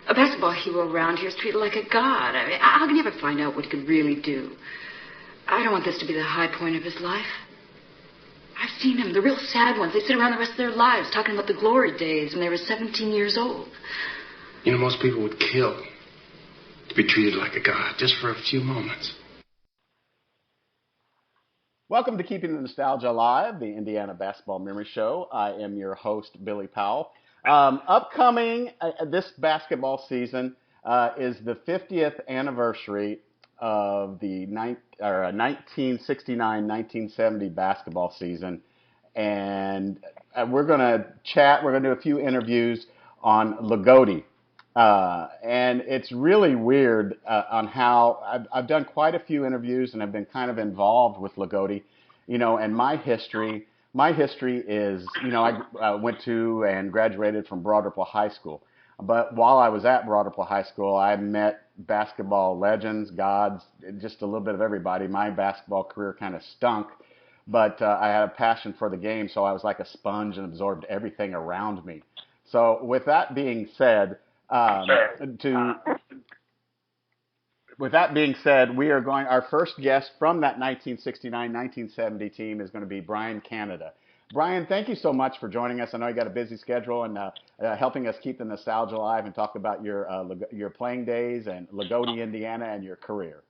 A basketball hero around here is treated like a god. I mean, how can you ever find out what he could really do? I don't want this to be the high point of his life. I've seen them, the real sad ones. They sit around the rest of their lives talking about the glory days when they were 17 years old. You know, most people would kill to be treated like a god just for a few moments. Welcome to Keeping the Nostalgia Alive, the Indiana Basketball Memory Show. I am your host, Billy Powell. Upcoming this basketball season is the 50th anniversary of the 1969-1970 basketball season. And we're going to chat, we're going to do a few interviews on Loogootee. And it's really weird on how I've done quite a few interviews and I've been kind of involved with Loogootee, you know, and my history is, you know, I went to and graduated from Broad Ripple High School. But while I was at Broad Ripple High School, I met basketball legends, gods, just a little bit of everybody. My basketball career kind of stunk, but I had a passion for the game, so I was like a sponge and absorbed everything around me. So with that being said, we are going, our first guest from that 1969-1970 team is going to be Brian Canada. Brian, thank you so much for joining us. I know you got a busy schedule and helping us keep the nostalgia alive and talk about your playing days and Loogootee, Indiana, and your career.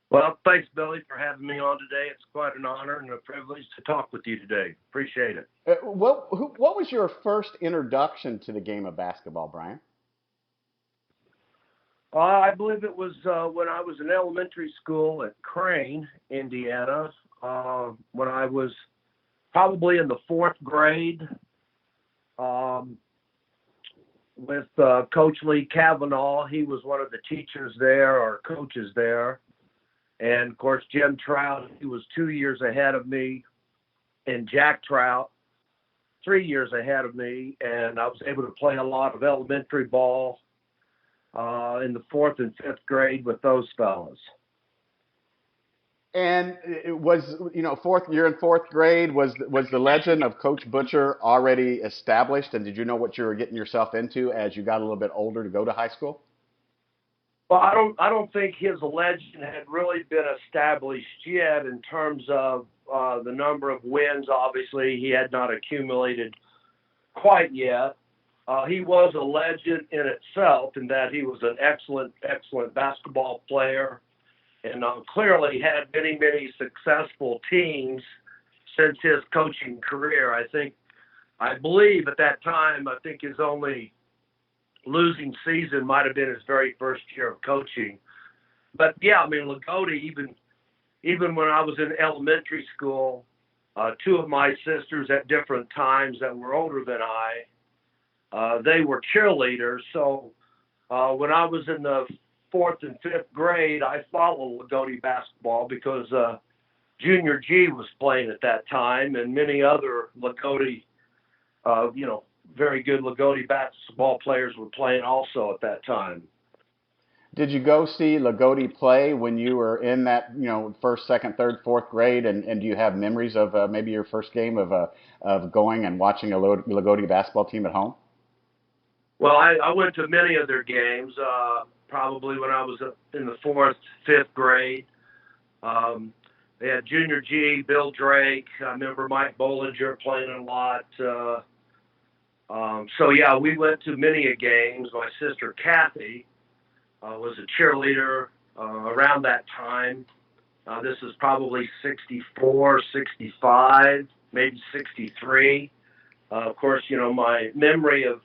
Well, thanks, Billy, for having me on today. It's quite an honor and a privilege to talk with you today. Appreciate it. What was your first introduction to the game of basketball, Brian? I believe it was when I was in elementary school at Crane, Indiana, when I was probably in the fourth grade with Coach Lee Cavanaugh. He was one of the teachers there or coaches there. And, of course, Jim Trout, he was 2 years ahead of me, and Jack Trout, 3 years ahead of me. And I was able to play a lot of elementary ball in the fourth and fifth grade with those fellas. And it was, you know, you're in fourth grade. Was the legend of Coach Butcher already established? And did you know what you were getting yourself into as you got a little bit older to go to high school? Well, I don't think his legend had really been established yet in terms of the number of wins. Obviously, he had not accumulated quite yet. He was a legend in itself in that he was an excellent basketball player and clearly had many, many successful teams since his coaching career. I believe at that time, I think his only losing season might have been his very first year of coaching. But yeah, I mean, Loogootee, even when I was in elementary school, two of my sisters at different times that were older than I, they were cheerleaders. So when I was in the fourth and fifth grade, I followed Loogootee basketball because Junior G was playing at that time, and many other Loogootee, very good Loogootee basketball players were playing also at that time. Did you go see Loogootee play when you were in that, you know, first, second, third, fourth grade? And do you have memories of maybe your first game of going and watching a Loogootee basketball team at home? Well, I went to many of their games, probably when I was in the fourth, fifth grade. They had Junior G, Bill Drake. I remember Mike Bollinger playing a lot. So, yeah, we went to many games. My sister Kathy was a cheerleader around that time. This is probably 64, 65, maybe 63. Of course, you know, my memory of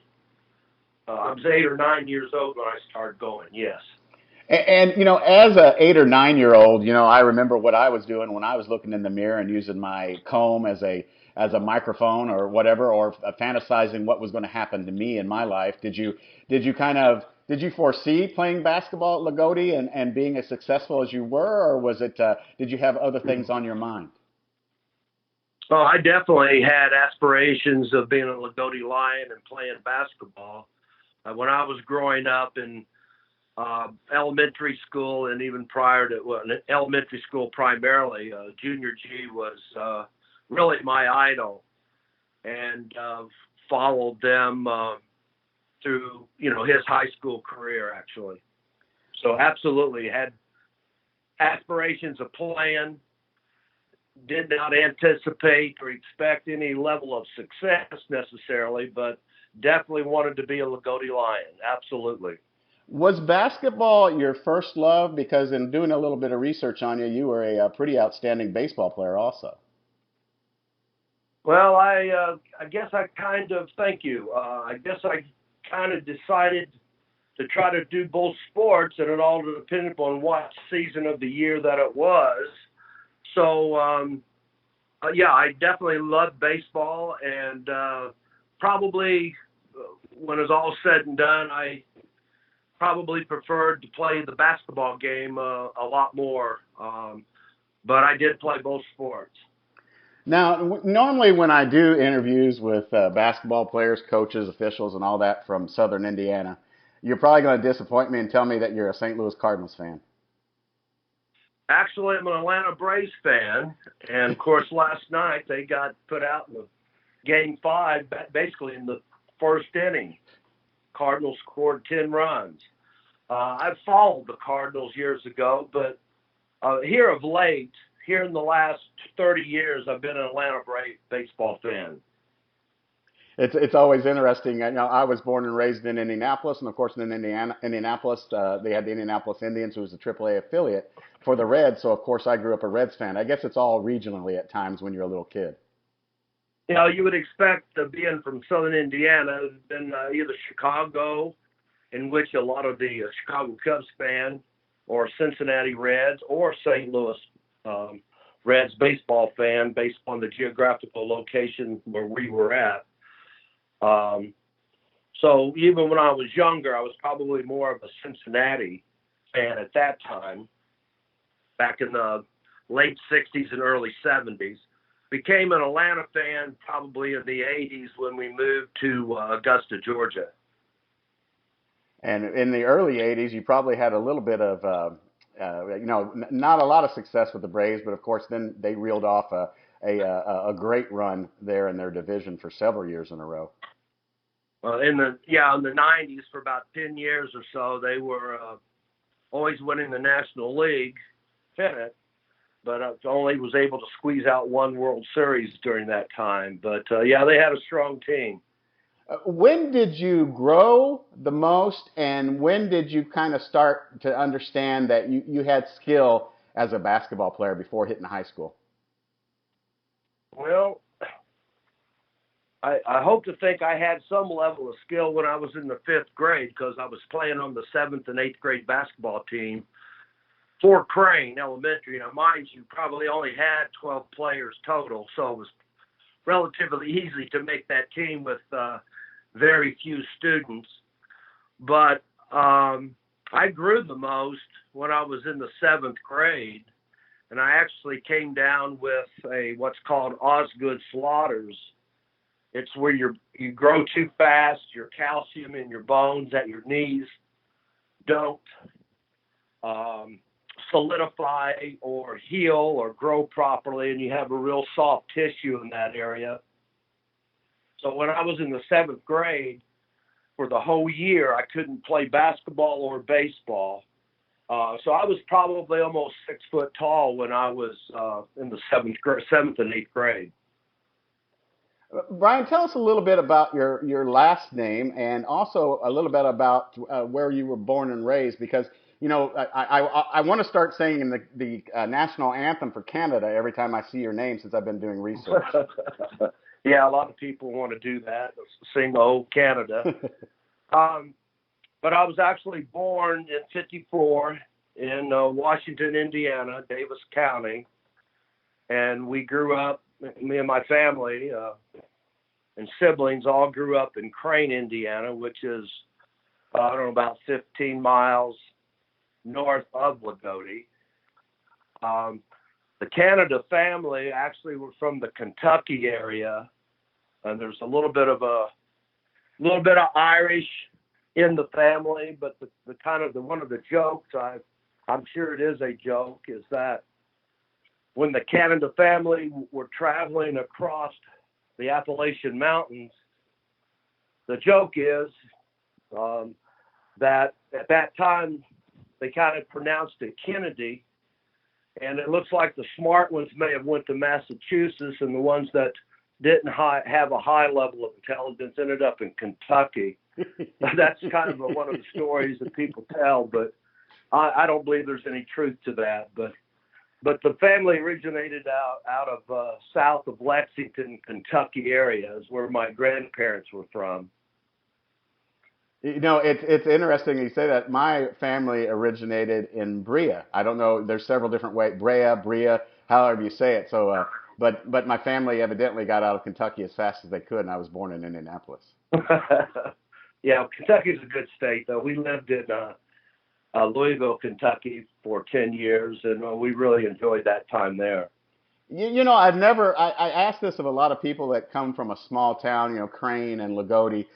I was 8 or 9 years old when I started going, yes. And you know, as a 8 or 9 year old, you know, I remember what I was doing when I was looking in the mirror and using my comb as a microphone or whatever, or fantasizing what was going to happen to me in my life. Did you foresee playing basketball at Loogootee and being as successful as you were, or was it did you have other things on your mind? Well, I definitely had aspirations of being a Loogootee Lion and playing basketball. When I was growing up in elementary school and even prior to elementary school primarily, Junior G was really my idol, and followed them through, his high school career, actually. So absolutely had aspirations of playing, did not anticipate or expect any level of success necessarily, but definitely wanted to be a Loogootee Lion. Absolutely. Was basketball your first love? Because in doing a little bit of research on you, you were a pretty outstanding baseball player also. Well, I guess I kind of, thank you. I guess I kind of decided to try to do both sports, and it all depended upon what season of the year that it was. So, yeah, I definitely loved baseball, and probably when it's all said and done, I probably preferred to play the basketball game a lot more, but I did play both sports. Now, normally when I do interviews with basketball players, coaches, officials, and all that from Southern Indiana, you're probably going to disappoint me and tell me that you're a St. Louis Cardinals fan. Actually, I'm an Atlanta Braves fan, and of course, last night they got put out in the Game 5, basically in the first inning. Cardinals scored 10 runs. I've followed the Cardinals years ago, but here of late, here in the last 30 years, I've been an Atlanta Braves baseball fan. It's always interesting. I was born and raised in Indianapolis, and of course in Indianapolis, they had the Indianapolis Indians, who was a AAA affiliate for the Reds. So of course I grew up a Reds fan. I guess it's all regionally at times when you're a little kid. You would expect, being from Southern Indiana, then either Chicago, in which a lot of the Chicago Cubs fan, or Cincinnati Reds, or St. Louis Reds baseball fan, based on the geographical location where we were at. So even when I was younger, I was probably more of a Cincinnati fan at that time, back in the late 60s and early 70s. Became an Atlanta fan probably in the 80s when we moved to Augusta, Georgia. And in the early 80s, you probably had a little bit of, not a lot of success with the Braves, but of course then they reeled off a great run there in their division for several years in a row. Well, in the 90s, for about 10 years or so, they were always winning the National League pennant, but only was able to squeeze out one World Series during that time. But yeah, they had a strong team. When did you grow the most, and when did you kind of start to understand that you had skill as a basketball player before hitting high school? Well, I hope to think I had some level of skill when I was in the 5th grade, because I was playing on the 7th and 8th grade basketball team for Crane Elementary. Now, mind you, probably only had 12 players total, so it was relatively easy to make that team with very few students. But I grew the most when I was in the 7th grade, and I actually came down with what's called Osgood Slaughters. It's where you grow too fast, your calcium in your bones at your knees don't solidify or heal or grow properly, and you have a real soft tissue in that area. So when I was in the 7th grade, for the whole year, I couldn't play basketball or baseball. So I was probably almost 6 foot tall when I was in the 7th and 8th grade. Brian, tell us a little bit about your last name, and also a little bit about where you were born and raised, because I want to start singing the national anthem for Canada every time I see your name, since I've been doing research. Yeah, a lot of people want to do that, sing "Oh Canada." But I was actually born in '54 in Washington, Indiana, Davis County, and we grew up. Me and my family and siblings all grew up in Crane, Indiana, which is about 15 miles north of Loogootee. The Canada family actually were from the Kentucky area, and there's a little bit of Irish in the family. But one of the jokes, I'm sure it is a joke, is that when the Canada family were traveling across the Appalachian Mountains, the joke is that at that time they kind of pronounced it Kennedy, and it looks like the smart ones may have went to Massachusetts, and the ones that didn't have a high level of intelligence ended up in Kentucky. That's kind of one of the stories that people tell, but I don't believe there's any truth to that. But the family originated out of south of Lexington, Kentucky area, is where my grandparents were from. You know, it's interesting you say that. My family originated in Brea. I don't know. There's several different ways. Brea, however you say it. So, but my family evidently got out of Kentucky as fast as they could, and I was born in Indianapolis. Yeah, Kentucky's a good state, though. We lived in Louisville, Kentucky for 10 years, and we really enjoyed that time there. You know, I asked this of a lot of people that come from a small town, you know, Crane and Loogootee.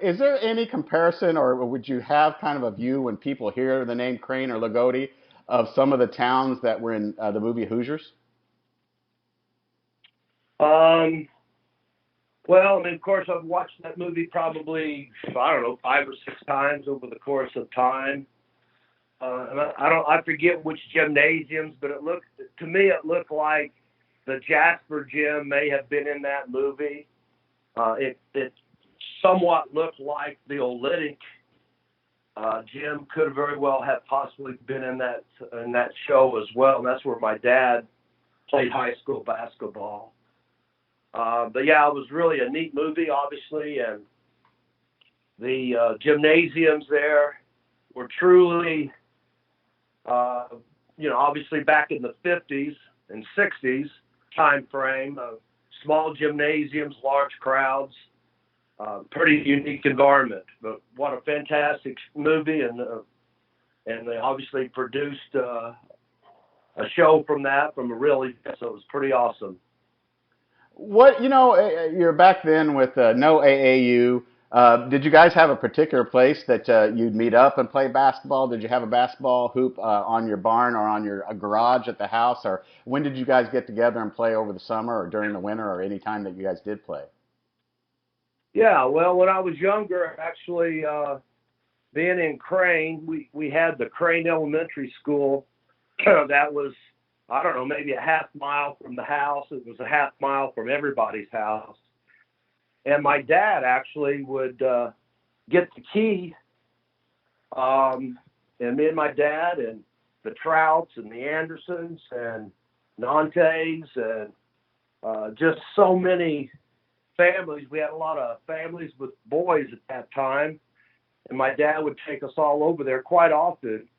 Is there any comparison, or would you have kind of a view when people hear the name Crane or Loogootee of some of the towns that were in the movie Hoosiers? Well, I mean, of course, I've watched that movie probably, I don't know, 5 or 6 times over the course of time. And I forget which gymnasiums, but to me it looked like the Jasper gym may have been in that movie. It somewhat looked like the Olytic gym could very well have possibly been in that show as well. And that's where my dad played high school basketball. But yeah, it was really a neat movie, obviously, and the gymnasiums there were truly, obviously back in the 50s and 60s time frame, small gymnasiums, large crowds, pretty unique environment. But what a fantastic movie, and they obviously produced a show from a real event, so it was pretty awesome. You're back then with no AAU. Did you guys have a particular place that you'd meet up and play basketball? Did you have a basketball hoop on your barn or on your garage at the house? Or when did you guys get together and play over the summer or during the winter or any time that you guys did play? Yeah, well, when I was younger, actually, being in Crane, we had the Crane Elementary School that was, I don't know, maybe a half mile from the house. It was a half mile from everybody's house. And my dad actually would get the key, and me and my dad and the Trouts and the Andersons and Nantes and just so many families. We had a lot of families with boys at that time, and my dad would take us all over there quite often,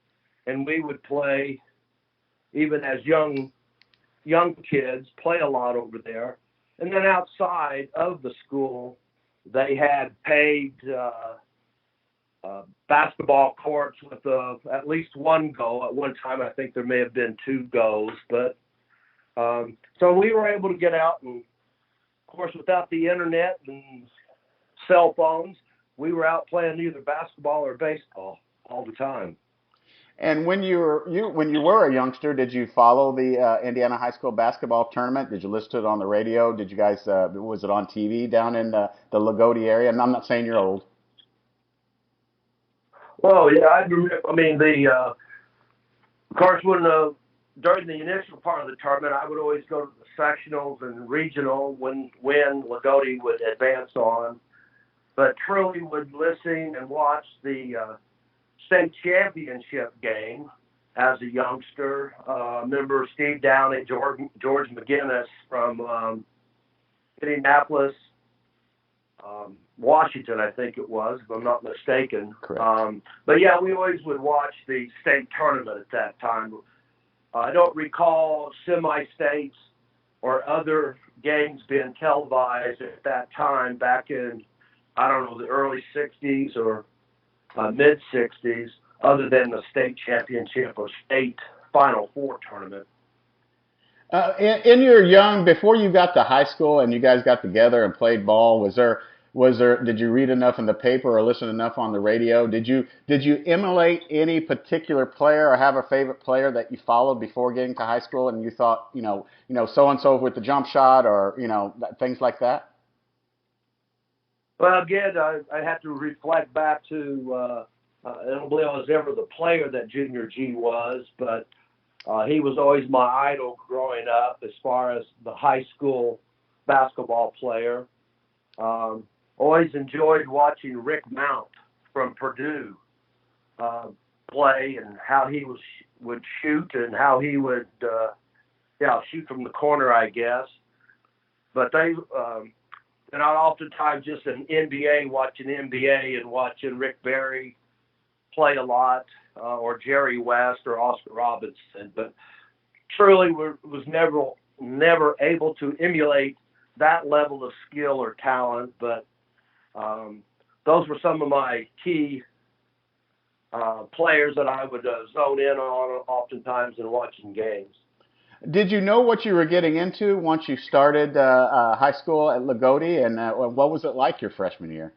and we would play, even as young kids, play a lot over there. And then outside of the school, they had paved basketball courts with at least one goal. At one time, I think there may have been 2 goals. But so we were able to get out, and of course, without the internet and cell phones, we were out playing either basketball or baseball all the time. And when you were a youngster, did you follow the Indiana high school basketball tournament? Did you listen to it on the radio? Did you guys was it on TV down in the Loogootee area? And I'm not saying you're old. Well, yeah, I remember. I mean, of course, when during the initial part of the tournament, I would always go to the sectionals and regional when Loogootee would advance on. But truly would listen and watch the state championship game as a youngster. Remember Steve Downey, George McGinnis from Indianapolis, Washington, I think it was, if I'm not mistaken. Correct. But yeah, we always would watch the state tournament at that time. I don't recall semi-states or other games being televised at that time back in, I don't know, the early 60s or mid-60s, other than the state championship or state Final Four tournament. In your before you got to high school and you guys got together and played ball, did you read enough in the paper or listen enough on the radio? Did you emulate any particular player or have a favorite player that you followed before getting to high school and you thought, so and so with the jump shot or things like that? Well, again, I have to reflect back to I don't believe I was ever the player that Junior G was, but he was always my idol growing up as far as the high school basketball player. Always enjoyed watching Rick Mount from Purdue play and how he would shoot and how he would shoot from the corner, I guess. But and I oftentimes just in watching NBA and watching Rick Barry play a lot, or Jerry West or Oscar Robertson. But truly was never able to emulate that level of skill or talent. But those were some of my key players that I would zone in on oftentimes in watching games. Did you know what you were getting into once you started high school at Loogootee, and what was it like your freshman year?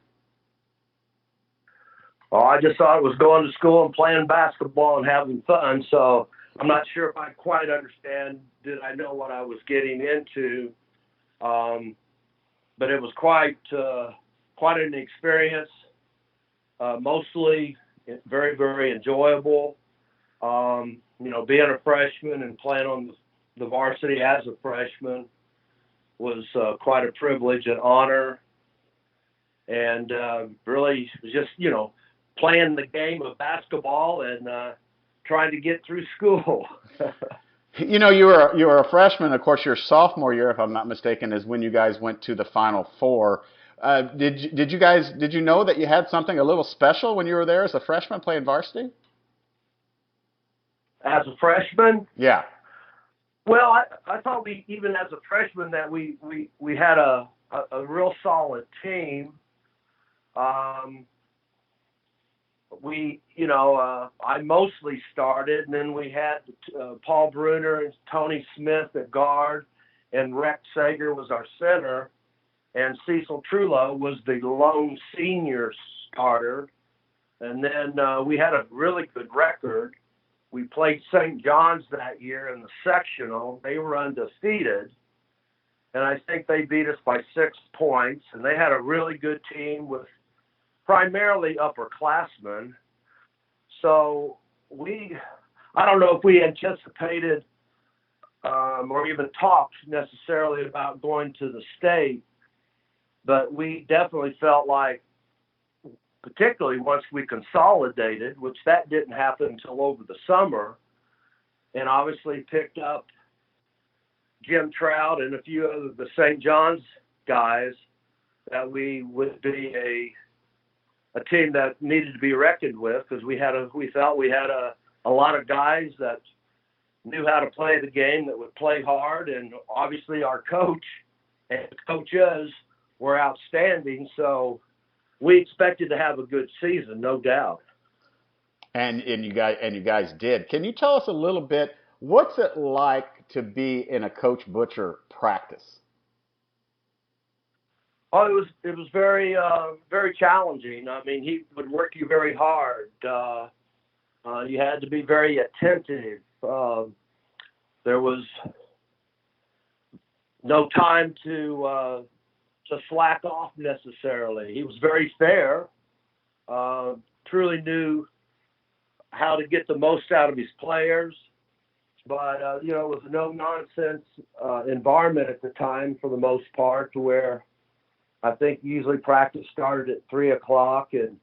Well, I just thought it was going to school and playing basketball and having fun, so I'm not sure if I quite understand, did I know what I was getting into, but it was quite an experience, mostly very, very enjoyable. Being a freshman and playing on the varsity as a freshman was quite a privilege and honor, and really just, playing the game of basketball and trying to get through school. You were a freshman. Of course, your sophomore year, if I'm not mistaken, is when you guys went to the Final Four. Did you know that you had something a little special when you were there as a freshman playing varsity? As a freshman? Yeah. Well, I thought even as a freshman that we had a real solid team. I mostly started, and then we had Paul Bruner and Tony Smith at guard, and Rex Sager was our center, and Cecil Trullo was the lone senior starter. And then we had a really good record. We played St. John's that year in the sectional. They were undefeated, and I think they beat us by 6 points, and they had a really good team with primarily upperclassmen. So I don't know if we anticipated or even talked necessarily about going to the state, but we definitely felt like, particularly once we consolidated, which that didn't happen until over the summer, and obviously picked up Jim Trout and a few of the St. John's guys, that we would be a team that needed to be reckoned with, because we felt we had a lot of guys that knew how to play the game, that would play hard, and obviously our coach and coaches were outstanding. So we expected to have a good season, no doubt. And you guys did. Can you tell us a little bit, what's it like to be in a Coach Butcher practice? Oh, it was very very challenging. I mean, he would work you very hard. You had to be very attentive. There was no time to slack off necessarily. He was very fair. Truly knew how to get the most out of his players. But it was a no nonsense environment at the time for the most part, to where I think usually practice started at 3:00 and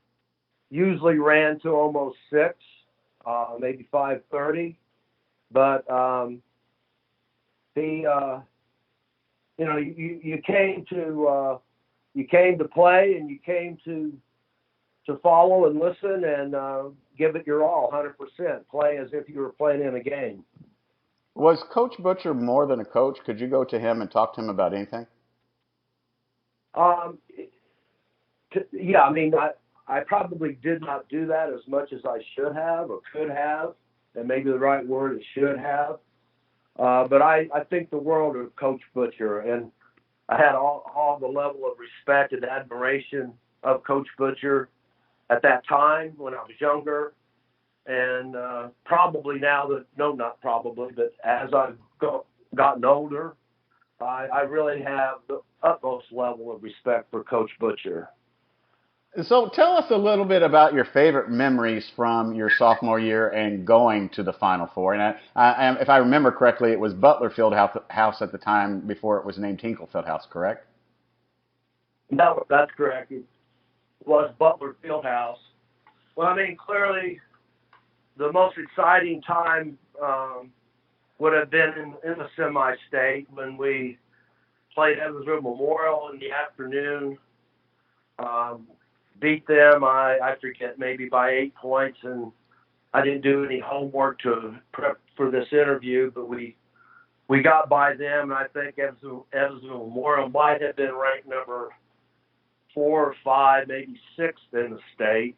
usually ran to almost 6, maybe 5:30. But you came to play, and you came to follow and listen and give it your all, 100%. Play as if you were playing in a game. Was Coach Butcher more than a coach? Could you go to him and talk to him about anything? Yeah, I mean, I probably did not do that as much as I should have or could have, and maybe the right word is should have. But I think the world of Coach Butcher, and I had all the level of respect and admiration of Coach Butcher at that time when I was younger, and probably now that, no, not probably, but as I've gotten older, I really have the utmost level of respect for Coach Butcher. So tell us a little bit about your favorite memories from your sophomore year and going to the Final Four. And if I remember correctly, it was Butler Fieldhouse at the time before it was named Hinkle Fieldhouse, correct? No, that's correct. It was Butler Fieldhouse. Well, I mean, clearly the most exciting time would have been in the semi-state when we played Evansville Memorial in the afternoon. Beat them, I forget, maybe by 8 points, and I didn't do any homework to prep for this interview, but we got by them, and I think Evansville Memorial might have been ranked number 4 or 5, maybe 6th in the state.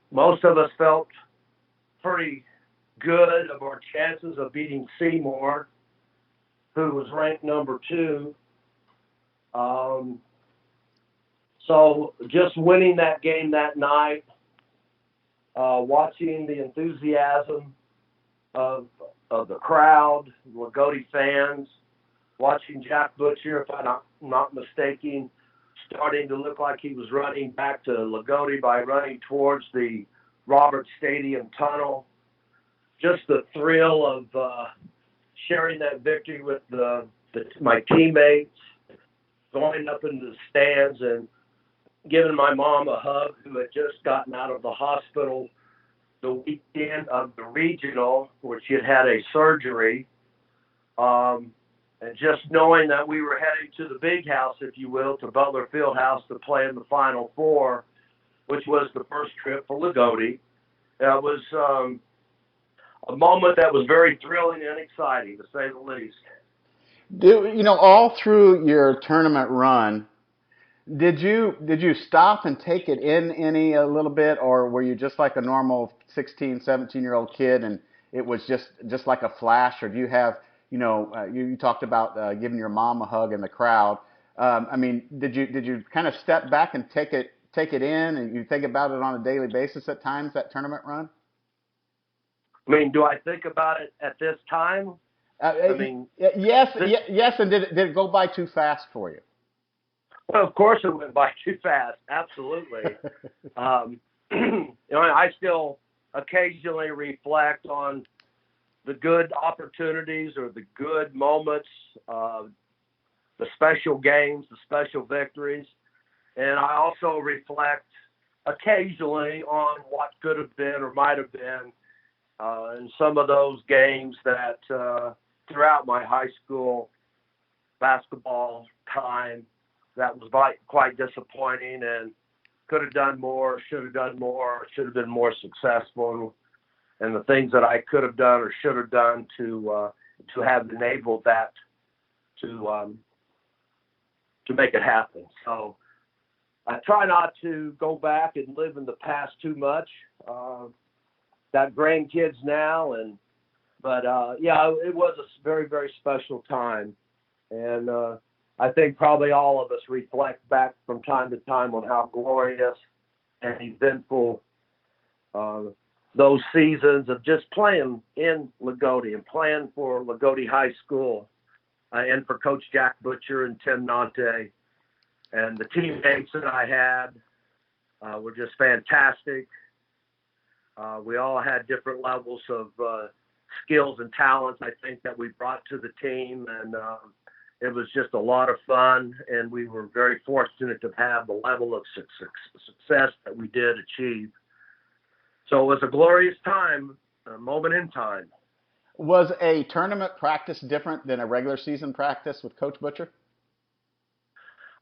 Most of us felt pretty good of our chances of beating Sycamore, who was ranked number 2. So just winning that game that night, watching the enthusiasm of the crowd, Loogootee fans, watching Jack Butcher, if I'm not mistaken, starting to look like he was running back to Loogootee by running towards the Roberts Stadium tunnel. Just the thrill of sharing that victory with my teammates, going up into the stands and giving my mom a hug, who had just gotten out of the hospital the weekend of the regional, where she had a surgery. And just knowing that we were heading to the big house, if you will, to Butler Fieldhouse to play in the Final Four, which was the first trip for Loogootee. It was a moment that was very thrilling and exciting, to say the least. All through your tournament run, did you stop and take it in a little bit, or were you just like a normal 16, 17-year-old kid and it was just like a flash? Or do you have, you talked about giving your mom a hug in the crowd. Did you kind of step back and take it in, and you think about it on a daily basis at times, that tournament run? I mean, do I think about it at this time? Yes, and did it go by too fast for you? Well, of course it went by too fast. Absolutely. I still occasionally reflect on the good opportunities or the good moments, the special games, the special victories. And I also reflect occasionally on what could have been or might have been in some of those games that throughout my high school basketball time, that was quite disappointing and could have done more, should have done more, should have been more successful, and the things that I could have done or should have done to have enabled that to make it happen. So I try not to go back and live in the past too much. Got grandkids now, but it was a very, very special time, and I think probably all of us reflect back from time to time on how glorious and eventful those seasons of just playing in Loogootee and playing for Loogootee High School and for Coach Jack Butcher and Tim Nante. And the teammates that I had were just fantastic. We all had different levels of skills and talents, I think, that we brought to the team. And it was just a lot of fun, and we were very fortunate to have the level of success that we did achieve. So it was a glorious time, a moment in time. Was a tournament practice different than a regular season practice with Coach Butcher?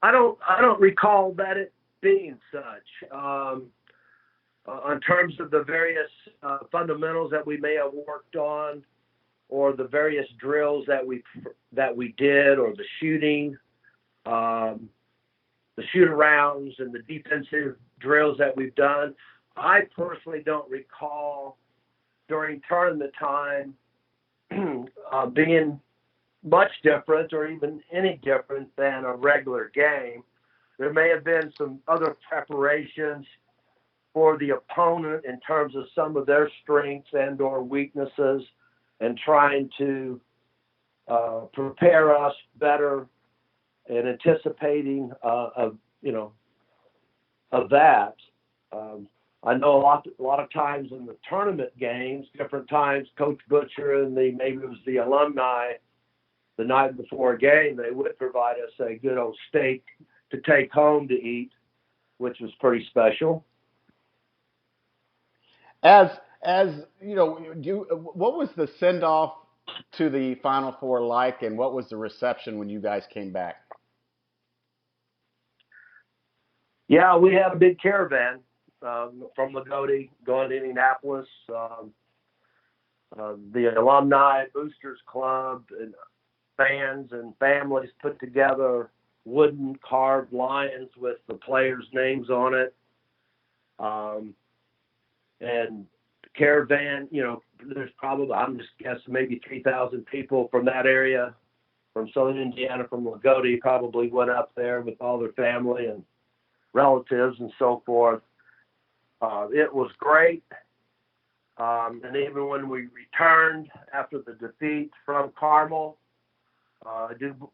I don't recall that it being such. In terms of the various fundamentals that we may have worked on, or the various drills that we did, or the shooting, the shoot-arounds and the defensive drills that we've done, I personally don't recall during tournament time being much different or even any different than a regular game. There may have been some other preparations for the opponent in terms of some of their strengths and or weaknesses, and trying to prepare us better and anticipating of that. I know a lot of times in the tournament games, different times, Coach Butcher and maybe it was the alumni, the night before a game, they would provide us a good old steak to take home to eat, which was pretty special. As what was the send off to the Final Four like, and what was the reception when you guys came back? Yeah, we had a big caravan from Loogootee going to Indianapolis. The alumni boosters club and fans and families put together wooden carved lions with the players' names on it. And the caravan, there's probably, I'm just guessing, maybe 3,000 people from that area, from southern Indiana, from Loogootee, probably went up there with all their family and relatives and so forth. It was great. And even when we returned after the defeat from Carmel, I do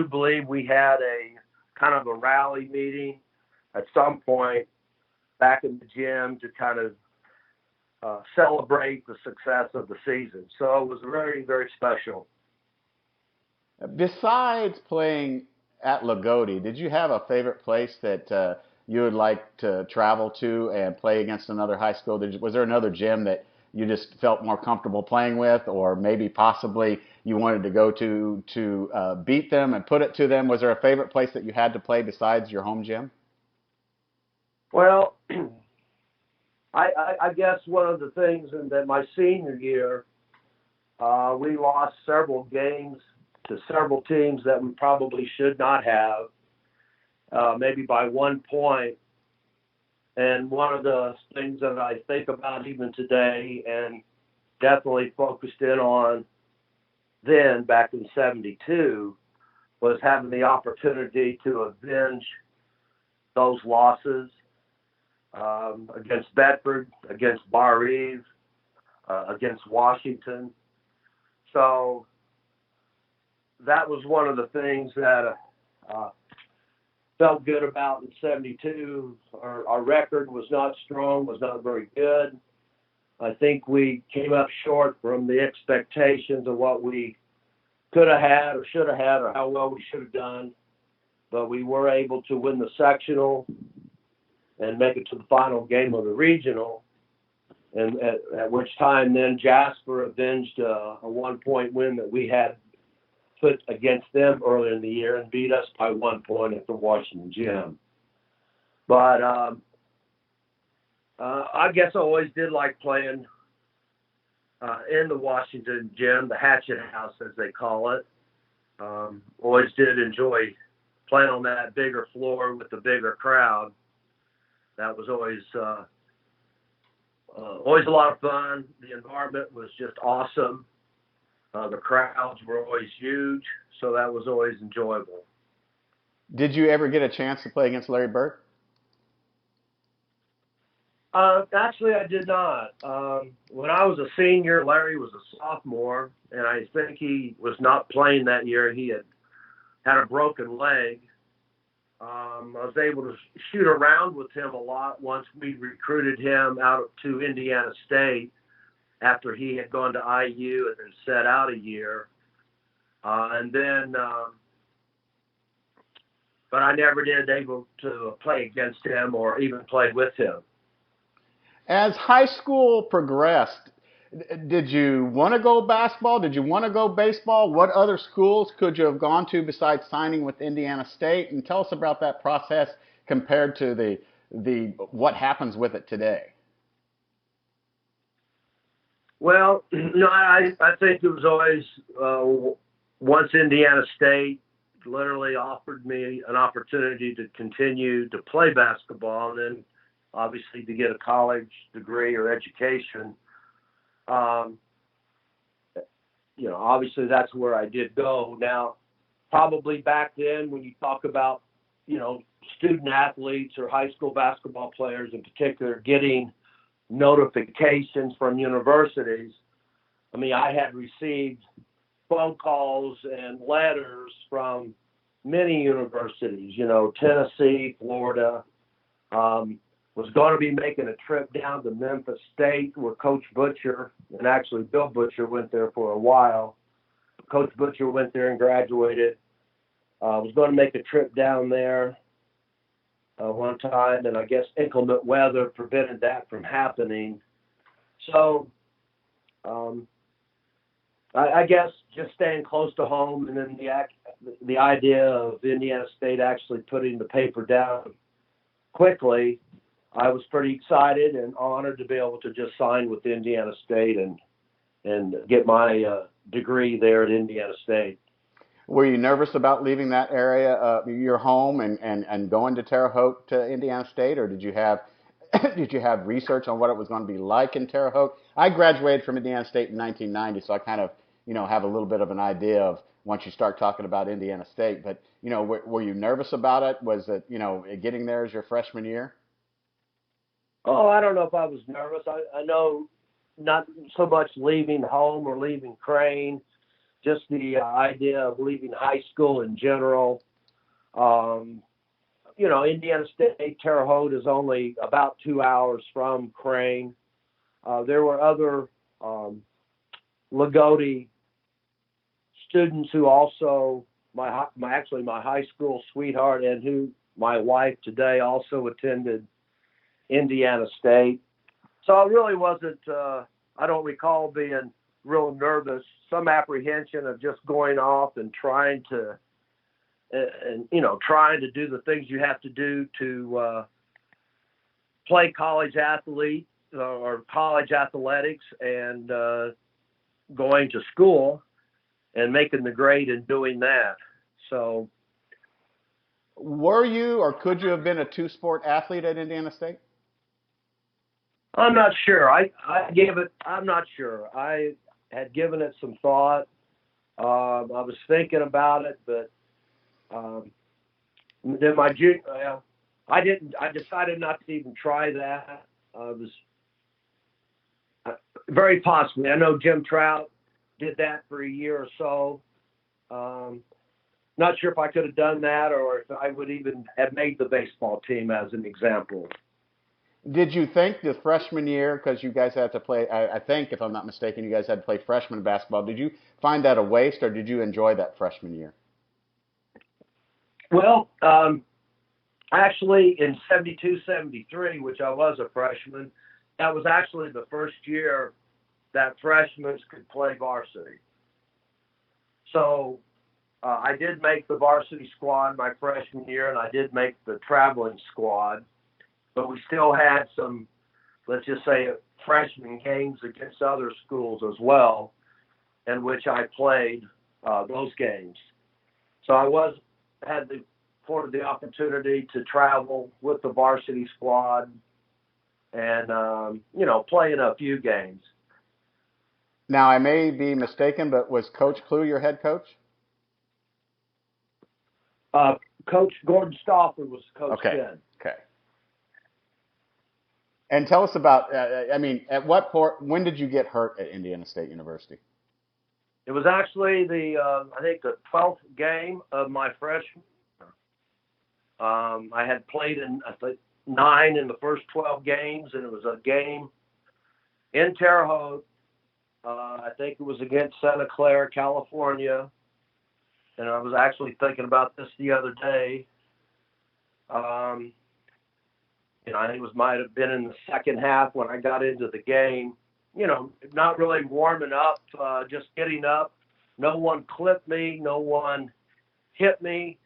believe we had a kind of a rally meeting at some point back in the gym to kind of celebrate the success of the season. So it was very, very special. Besides playing at Loogootee, did you have a favorite place that you would like to travel to and play against another high school? Was there another gym that you just felt more comfortable playing with, or maybe possibly you wanted to go to beat them and put it to them? Was there a favorite place that you had to play besides your home gym? Well, I guess one of the things in that my senior year, we lost several games to several teams that we probably should not have, maybe by 1 point. And one of the things that I think about even today and definitely focused in on then back in 72 was having the opportunity to avenge those losses against Bedford, against Bar Eve, against Washington. So that was one of the things that felt good about in 72. Our record was not strong, was not very good. I think we came up short from the expectations of what we could have had or should have had or how well we should have done. But we were able to win the sectional and make it to the final game of the regional, and at which time then Jasper avenged a 1 point win that we had put against them earlier in the year and beat us by 1 point at the Washington gym. But I guess I always did like playing in the Washington gym, the Hatchet House as they call it. Always did enjoy playing on that bigger floor with the bigger crowd. That was always a lot of fun. The environment was just awesome. The crowds were always huge, so that was always enjoyable. Did you ever get a chance to play against Larry Bird? Actually, I did not. When I was a senior, Larry was a sophomore, and I think he was not playing that year. He had a broken leg. I was able to shoot around with him a lot once we recruited him out to Indiana State after he had gone to IU and then set out a year. But I never did able to play against him or even play with him. As high school progressed, did you want to go basketball? Did you want to go baseball? What other schools could you have gone to besides signing with Indiana State? And tell us about that process compared to the what happens with it today. Well, I think it was always once Indiana State literally offered me an opportunity to continue to play basketball and then obviously to get a college degree or education. Obviously that's where I did go. Now, probably back then when you talk about, student athletes or high school basketball players in particular getting notifications from universities, I had received phone calls and letters from many universities, Tennessee, Florida. Was going to be making a trip down to Memphis State where Coach Butcher, and actually Bill Butcher went there for a while. Coach Butcher went there and graduated. Was going to make a trip down there one time, and I guess inclement weather prevented that from happening. So I guess just staying close to home, and then the idea of Indiana State actually putting the paper down quickly, I was pretty excited and honored to be able to just sign with Indiana State and get my degree there at Indiana State. Were you nervous about leaving that area, your home, and going to Terre Haute to Indiana State, or did you have did you have research on what it was going to be like in Terre Haute? I graduated from Indiana State in 1990, so I kind of have a little bit of an idea of once you start talking about Indiana State. But were you nervous about it? Was it getting there as your freshman year? Oh, I don't know if I was nervous. I know not so much leaving home or leaving Crane, just the idea of leaving high school in general. Indiana State, Terre Haute is only about 2 hours from Crane. There were other Loogootee students who also, my high school sweetheart and who my wife today also attended Indiana State. So I really wasn't, I don't recall being real nervous, some apprehension of just going off and trying to do the things you have to do to play college athlete or college athletics and going to school and making the grade and doing that. So were you or could you have been a two-sport athlete at Indiana State? I'm not sure. I'm not sure. I had given it some thought. I was thinking about it, but then I decided not to even try that. I was very possibly. I know Jim Trout did that for a year or so. Not sure if I could have done that or if I would even have made the baseball team as an example. Did you think the freshman year, because you guys had to play, I think, if I'm not mistaken, you guys had to play freshman basketball. Did you find that a waste, or did you enjoy that freshman year? Well, actually, in 72-73, which I was a freshman, that was actually the first year that freshmen could play varsity. So I did make the varsity squad my freshman year, and I did make the traveling squad. But we still had some, let's just say, freshman games against other schools as well, in which I played those games. So I had the opportunity to travel with the varsity squad and play in a few games. Now, I may be mistaken, but was Coach Clue your head coach? Coach Gordon Stauffer was Coach then. Okay. And tell us about, at what point, when did you get hurt at Indiana State University? It was actually the 12th game of my freshman year. I had played in, 9 in the first 12 games, and it was a game in Terre Haute. I think it was against Santa Clara, California. And I was actually thinking about this the other day. I think it might have been in the second half when I got into the game. Not really warming up, just getting up. No one clipped me. No one hit me.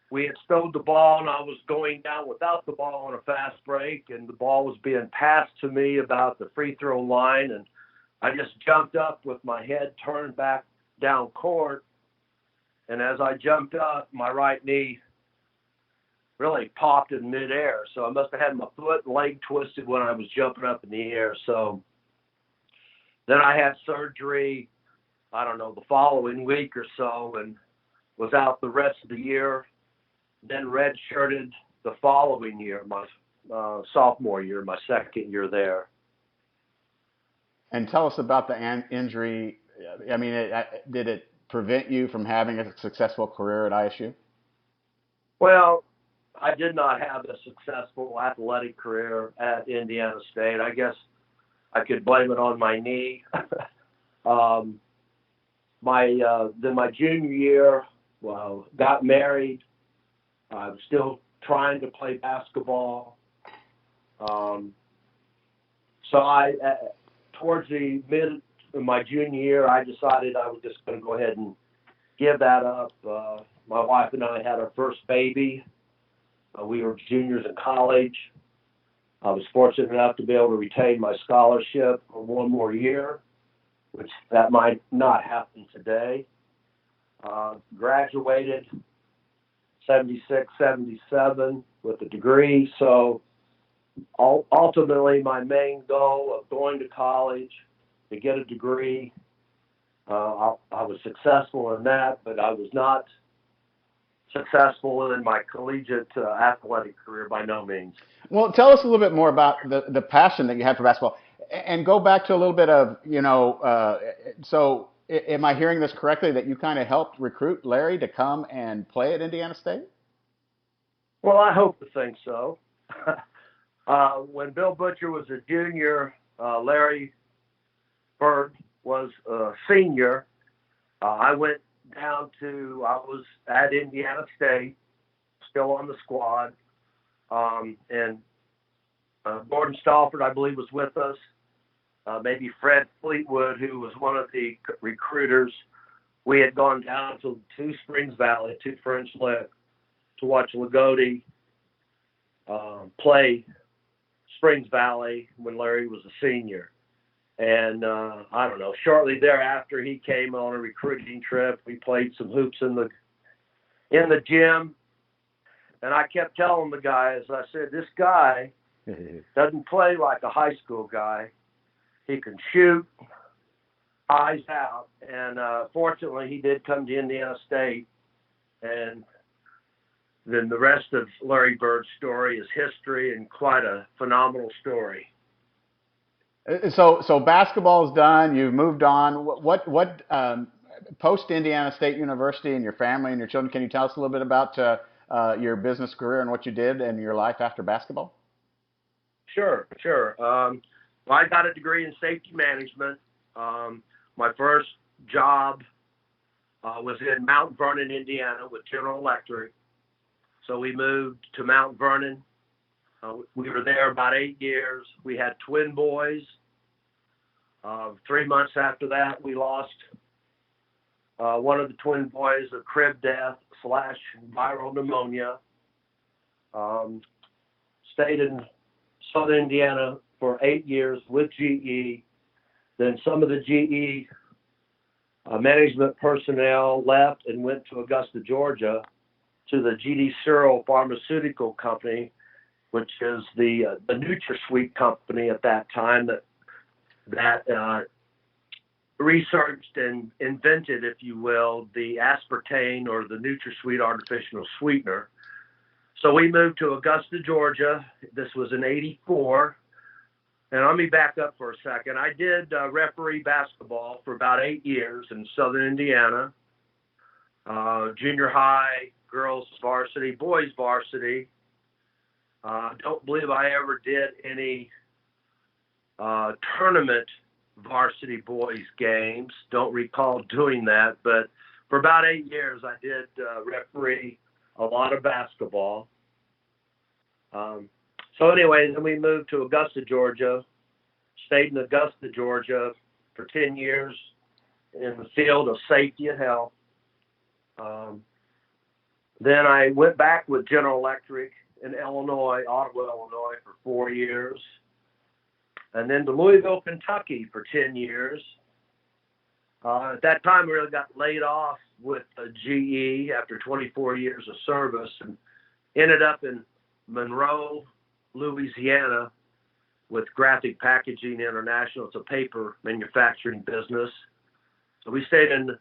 We had stowed the ball, and I was going down without the ball on a fast break, and the ball was being passed to me about the free throw line, and I just jumped up with my head turned back down court, and as I jumped up, my right knee really popped in midair. So I must have had my foot and leg twisted when I was jumping up in the air. So then I had surgery, the following week or so, and was out the rest of the year. Then redshirted the following year, my sophomore year, my second year there. And tell us about the injury. Did it prevent you from having a successful career at ISU? Well, I did not have a successful athletic career at Indiana State. I guess I could blame it on my knee. um, then my junior year, well, got married. I was still trying to play basketball. So towards the mid of my junior year, I decided I was just going to go ahead and give that up. My wife and I had our first baby. We were juniors in college. I was fortunate enough to be able to retain my scholarship for one more year, which that might not happen today. Graduated 76, 77 with a degree. So ultimately, my main goal of going to college to get a degree, I was successful in that, but I was not successful in my collegiate athletic career by no means. Well, tell us a little bit more about the passion that you had for basketball, and go back to a little bit of, so am I hearing this correctly, that you kind of helped recruit Larry to come and play at Indiana State? Well, I hope to think so. When Bill Butcher was a junior, Larry Bird was a senior. I was at Indiana State, still on the squad. And Gordon Stalford, I believe, was with us. Maybe Fred Fleetwood, who was one of the recruiters. We had gone down to Springs Valley, to French Lick, to watch Loogootee play Springs Valley when Larry was a senior. And I don't know, shortly thereafter, he came on a recruiting trip. We played some hoops in the gym. And I kept telling the guys, I said, this guy doesn't play like a high school guy. He can shoot, eyes out. And fortunately, he did come to Indiana State. And then the rest of Larry Bird's story is history, and quite a phenomenal story. So basketball's done. You've moved on. What post Indiana State University and your family and your children? Can you tell us a little bit about your business career and what you did and your life after basketball? Sure. Well, I got a degree in safety management. My first job was in Mount Vernon, Indiana, with General Electric. So we moved to Mount Vernon. We were there about 8 years. We had twin boys. 3 months after that, we lost one of the twin boys of crib death / viral pneumonia. Stayed in Southern Indiana for 8 years with GE. Then some of the GE management personnel left and went to Augusta, Georgia, to the GD Searle Pharmaceutical Company, which is the NutraSweet company at that time that researched and invented, if you will, the aspartame or the NutraSweet artificial sweetener. So we moved to Augusta, Georgia. This was in '84. And let me back up for a second. I did referee basketball for about 8 years in Southern Indiana, junior high, girls varsity, boys varsity. Don't believe I ever did any tournament varsity boys games. Don't recall doing that. But for about 8 years, I did referee a lot of basketball. So anyway, then we moved to Augusta, Georgia, stayed in Augusta, Georgia for 10 years in the field of safety and health. Then I went back with General Electric in Illinois, Ottawa, Illinois for 4 years. And then to Louisville, Kentucky for 10 years. At that time, I really got laid off with GE after 24 years of service and ended up in Monroe, Louisiana with Graphic Packaging International. It's a paper manufacturing business. So we stayed in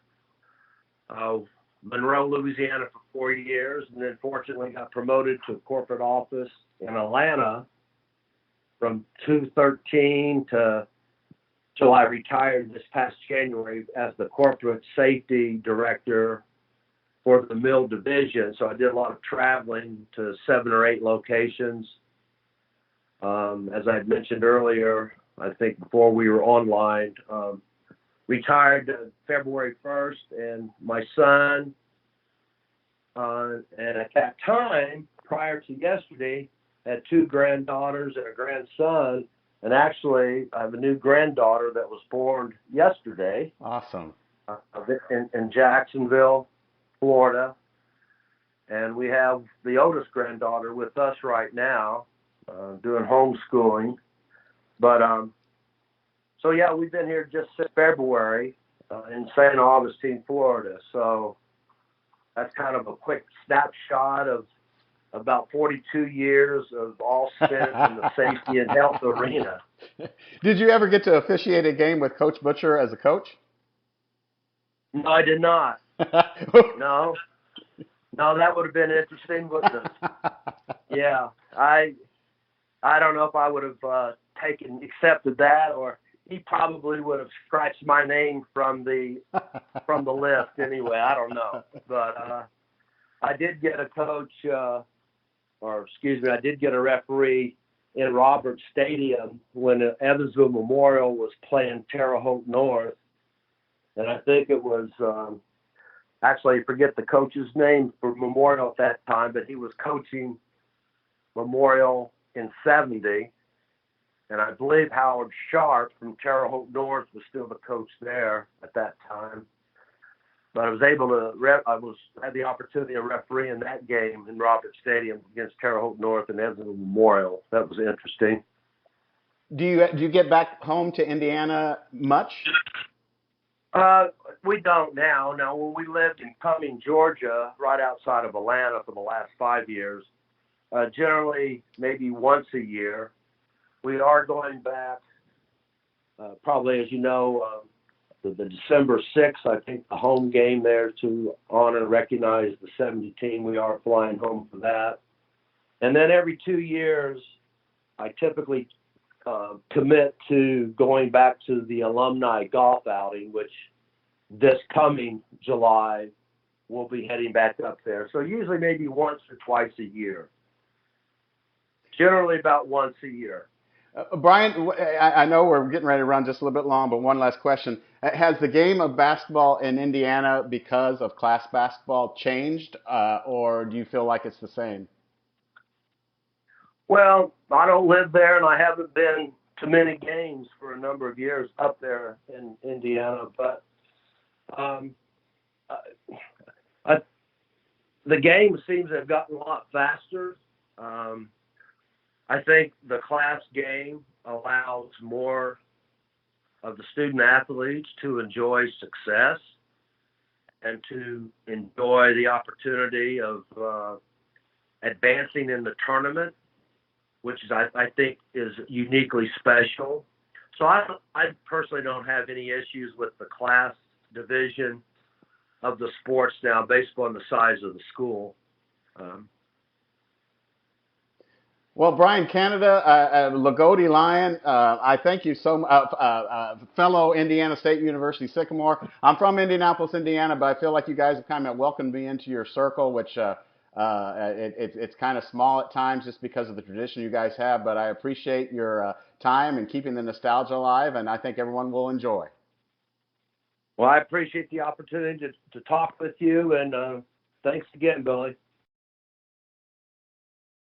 Monroe, Louisiana for 4 years, and then fortunately got promoted to a corporate office in Atlanta from 2013 till I retired this past January as the corporate safety director for the Mill Division. So I did a lot of traveling to 7 or 8 locations. As I had mentioned earlier, I think before we were online, retired February 1st, and my son, and at that time, prior to yesterday, had 2 granddaughters and a grandson, and actually I have a new granddaughter that was born yesterday. Awesome. In Jacksonville, Florida, and we have the oldest granddaughter with us right now, doing homeschooling. But so yeah, we've been here just since February in St. Augustine, Florida. So that's kind of a quick snapshot of about 42 years of all spent in the safety and health arena. Did you ever get to officiate a game with Coach Butcher as a coach? No, I did not. No, that would have been interesting, wouldn't it? Yeah, I don't know if I would have accepted that, or he probably would have scratched my name from the list anyway. I don't know, but I did get a coach, I did get a referee in Roberts Stadium when Evansville Memorial was playing Terre Haute North, and I think it was actually I forget the coach's name for Memorial at that time, but he was coaching Memorial in '70. And I believe Howard Sharp from Terre Haute North was still the coach there at that time. But I was able to had the opportunity to referee in that game in Roberts Stadium against Terre Haute North and Evansville Memorial. That was interesting. Do you get back home to Indiana much? We don't now. Now, when we lived in Cumming, Georgia, right outside of Atlanta for the last 5 years, generally maybe once a year. We are going back, probably, as you know, the December 6th, I think, the home game there to honor and recognize the 70 team. We are flying home for that. And then every 2 years, I typically commit to going back to the alumni golf outing, which this coming July we'll be heading back up there. So usually maybe once or twice a year. Generally about once a year. Brian, I know we're getting ready to run just a little bit long, but one last question. Has the game of basketball in Indiana, because of class basketball, changed, or do you feel like it's the same? Well, I don't live there, and I haven't been to many games for a number of years up there in Indiana, but the game seems to have gotten a lot faster. I think the class game allows more of the student athletes to enjoy success and to enjoy the opportunity of advancing in the tournament, which is, I think is uniquely special. So I personally don't have any issues with the class division of the sports now based on the size of the school. Well, Brian Canada, Loogootee Lion, I thank you so much, fellow Indiana State University Sycamore. I'm from Indianapolis, Indiana, but I feel like you guys have kind of welcomed me into your circle, which it's kind of small at times just because of the tradition you guys have, but I appreciate your time and keeping the nostalgia alive, and I think everyone will enjoy. Well, I appreciate the opportunity to talk with you, and thanks again, Billy.